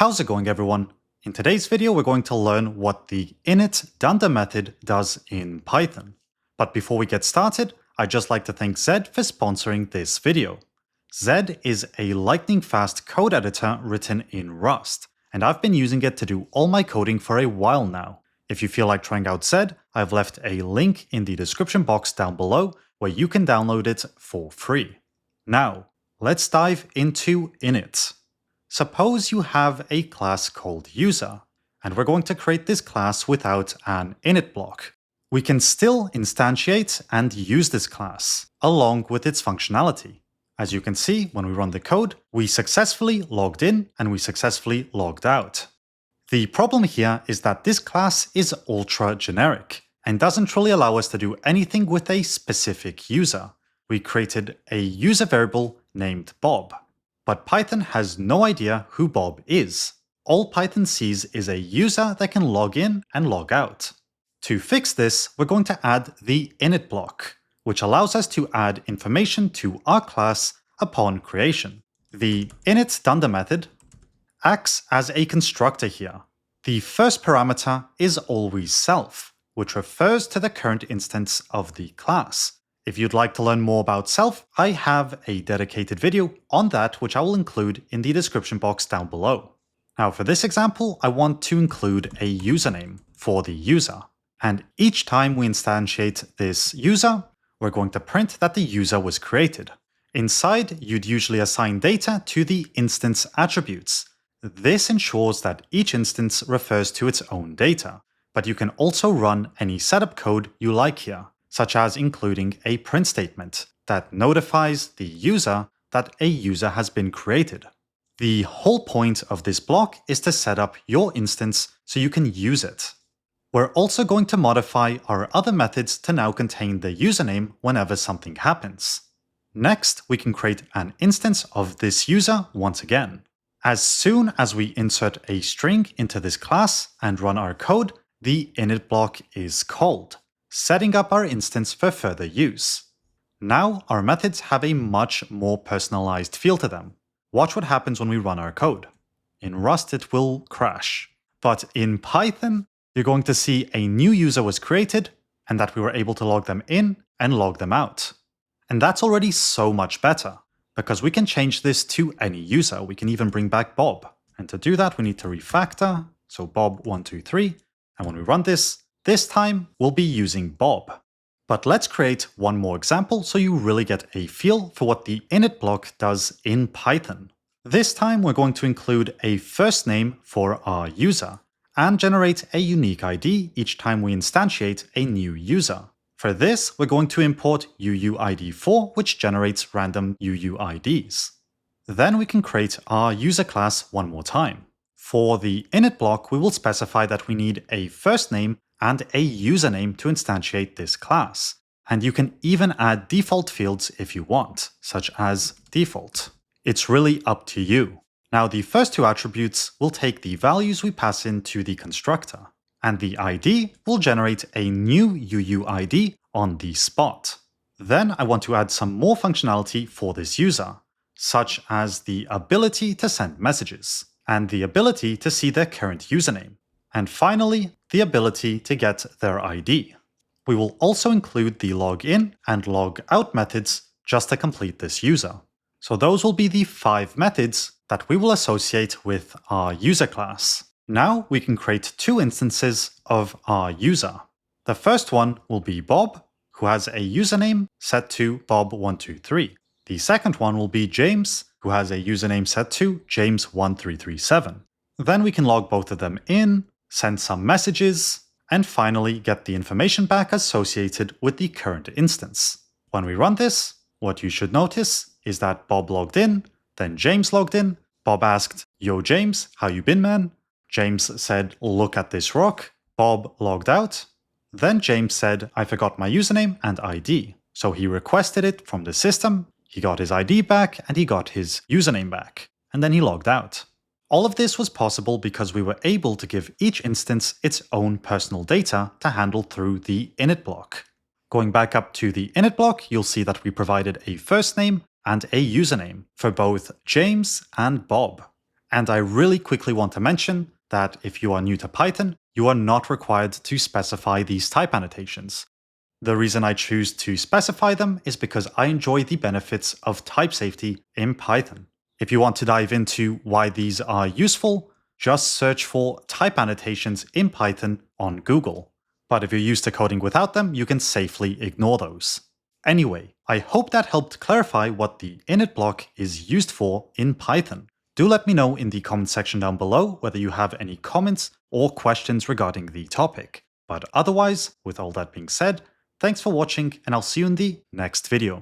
How's it going, everyone? In today's video, we're going to learn what the init method does in Python. But before we get started, I'd just like to thank Zed for sponsoring this video. Zed is a lightning-fast code editor written in Rust, and I've been using it to do all my coding for a while now. If you feel like trying out Zed, I've left a link in the description box down below where you can download it for free. Now, let's dive into init. Suppose you have a class called user, and we're going to create this class without an init block. We can still instantiate and use this class, along with its functionality. As you can see, when we run the code, we successfully logged in and we successfully logged out. The problem here is that this class is ultra generic and doesn't really allow us to do anything with a specific user. We created a user variable named Bob. But Python has no idea who Bob is. All Python sees is a user that can log in and log out. To fix this, we're going to add the init block, which allows us to add information to our class upon creation. The init method acts as a constructor here. The first parameter is always self, which refers to the current instance of the class. If you'd like to learn more about self, I have a dedicated video on that which I will include in the description box down below. Now for this example, I want to include a username for the user. And each time we instantiate this user, we're going to print that the user was created. Inside, you'd usually assign data to the instance attributes. This ensures that each instance refers to its own data, but you can also run any setup code you like here, such as including a print statement that notifies the user that a user has been created. The whole point of this block is to set up your instance so you can use it. We're also going to modify our other methods to now contain the username whenever something happens. Next, we can create an instance of this user once again. As soon as we insert a string into this class and run our code, the init block is called, setting up our instance for further use. Now our methods have a much more personalized feel to them. Watch what happens when we run our code. In Rust it will crash, but in Python you're going to see a new user was created and that we were able to log them in and log them out. And that's already so much better, because we can change this to any user. We can even bring back Bob. And to do that we need to refactor, so Bob123, and when we run this time, we'll be using Bob. But let's create one more example so you really get a feel for what the init block does in Python. This time we're going to include a first name for our user and generate a unique ID each time we instantiate a new user. For this, we're going to import UUID4, which generates random UUIDs. Then we can create our user class one more time. For the init block, we will specify that we need a first name and a username to instantiate this class. And you can even add default fields if you want, such as default. It's really up to you. Now the first two attributes will take the values we pass into the constructor, and the ID will generate a new UUID on the spot. Then I want to add some more functionality for this user, such as the ability to send messages, and the ability to see their current username. And finally, the ability to get their ID. We will also include the login and logout methods just to complete this user. So those will be the 5 methods that we will associate with our user class. Now we can create 2 instances of our user. The first one will be Bob, who has a username set to Bob123. The second one will be James, who has a username set to James1337. Then we can log both of them in, send some messages, and finally get the information back associated with the current instance. When we run this, what you should notice is that Bob logged in, then James logged in. Bob asked, "Yo James, how you been, man?" James said, "Look at this rock." Bob logged out. Then James said, "I forgot my username and ID." So he requested it from the system, he got his ID back, and he got his username back. And then he logged out. All of this was possible because we were able to give each instance its own personal data to handle through the init block. Going back up to the init block, you'll see that we provided a first name and a username for both James and Bob. And I really quickly want to mention that if you are new to Python, you are not required to specify these type annotations. The reason I choose to specify them is because I enjoy the benefits of type safety in Python. If you want to dive into why these are useful, just search for type annotations in Python on Google. But if you're used to coding without them, you can safely ignore those. Anyway, I hope that helped clarify what the init block is used for in Python. Do let me know in the comment section down below whether you have any comments or questions regarding the topic. But otherwise, with all that being said, thanks for watching, and I'll see you in the next video.